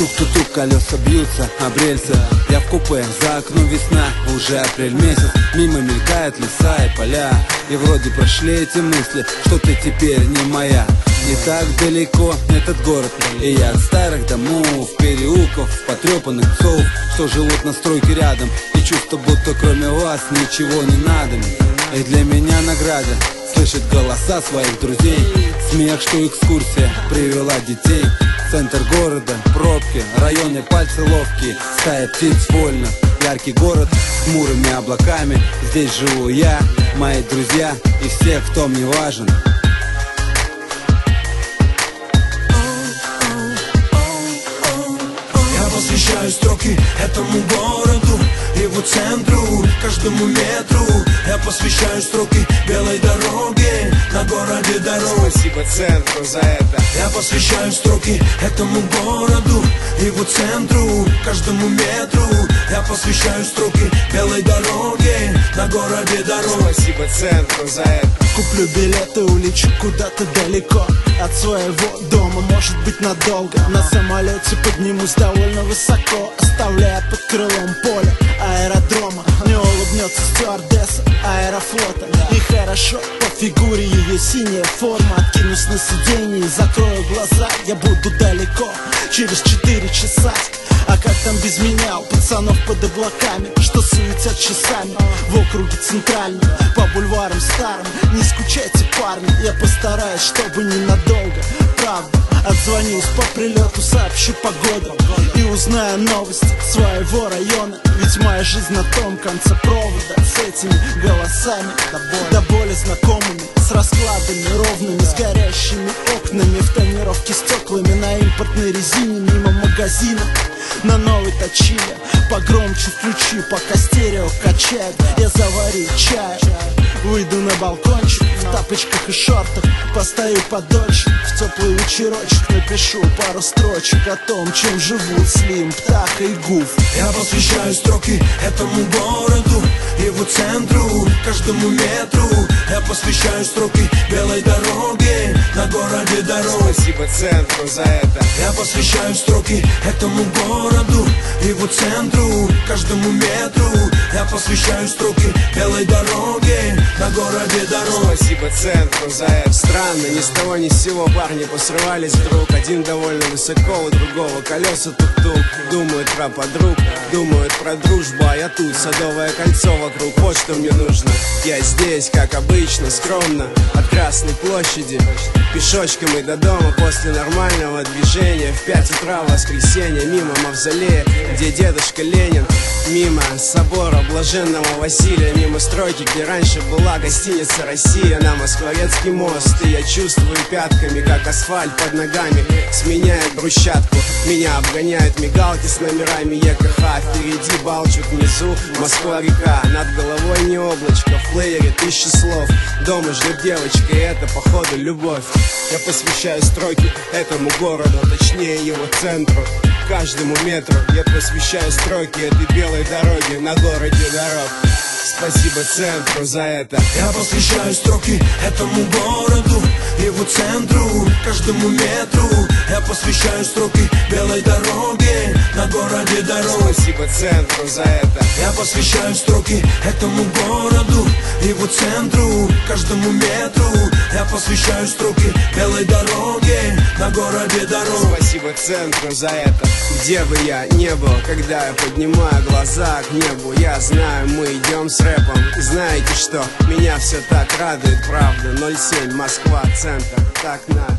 Тук-тук-тук, колеса бьются об рельсы. Я в купе, за окном весна, уже апрель месяц. Мимо мелькают леса и поля, и вроде прошли эти мысли, что ты теперь не моя. Не так далеко этот город, и я от старых домов, переулков, потрепанных псов, что живут на стройке рядом, и чувство, будто кроме вас ничего не надо. И для меня награда слышать голоса своих друзей, смех, что экскурсия привела детей. Центр города, пробки, районы пальцы ловкие, стая птиц вольно. Яркий город с хмурыми облаками, здесь живу я, мои друзья и все, кто мне важен. Я посвящаю строки этому городу, его центру, каждому метру. Я посвящаю строки белой дороге, на городе дорог. Спасибо центру за это. Я посвящаю строки этому городу, его центру, каждому метру. Я посвящаю строки белой дороге, на городе дорог. Спасибо центру за это. Куплю билеты, улечу куда-то далеко от своего дома, может быть надолго. На самолете поднимусь довольно высоко, оставляя под крылом поле аэродрома. Мне улыбнется стюардесса аэрофлота, и хорошо по фигуре ее синяя форма. Откинусь на сиденье и закрою глаза, я буду далеко через 4 часа. А как там без меня, у пацанов под облаками, что суетят часами в округе центральном, по бульварам старым. Не скучайте, парни, я постараюсь, чтобы ненадолго. Правда, отзвонюсь по прилету, сообщу погоду и узнаю новости своего района. Ведь моя жизнь на том конце провода, с этими голосами до боли знакомыми, с раскладами ровными, с горящими окнами, в тонировке стеклами, на импортной резине, мимо магазина. На новой точиле погромче включи, пока стерео качает. Я заварю чай, выйду на балкончик в тапочках и шортах, постою подольше, в теплый вечерочек напишу пару строчек о том, чем живут Слим, Птаха и Гуф. Я посвящаю строки этому городу, его центру, каждому метру. Я посвящаю строки белой дороге, на городе дорог. Спасибо центру за это. Я посвящаю строки этому городу, его центру, каждому метру. Я посвящаю строки белой дороге, на городе дорог. Спасибо центру за это. Странно, ни с того ни с сего парни посрывались вдруг. Один довольно высоко, у другого колеса тук-тук. Думают про подруг, думают про дружбу, а я тут, Садовое кольцо вокруг. Вот что мне нужно. Я здесь, как обычно, скромно, от Красной площади пешочком и до дома после нормального движения. В 5 утра в воскресенье, мимо мавзолея, где дедушка Ленин, мимо собора Блаженного Василия, мимо стройки, где раньше была гостиница «Россия», на Москворецкий мост. И я чувствую пятками, как асфальт под ногами сменяет брусчатку. Меня обгоняют мигалки с номерами ЕКХ. Впереди Балчук, внизу Москва-река. Над головой не облачко, в плеере 1000 слов. Дома ждет девочка, и это походу любовь. Я посвящаю строки этому городу, точнее его центру, каждому метру. Я посвящаю строки этой белой дороги, на городе дорог. Спасибо центру за это. Я посвящаю строки этому городу, его центру, каждому метру. Я посвящаю строки белой дороге, на городе дорог. Спасибо центру за это. Я посвящаю строки этому городу, его центру, каждому метру. Я посвящаю строки белой дороге, на городе дорог. Спасибо центру за это. Где бы я не был, когда я поднимаю глаза к небу, я знаю, мы идем с рэпом. И знаете что? Меня все так радует, правда. 07, Москва, центр, так надо.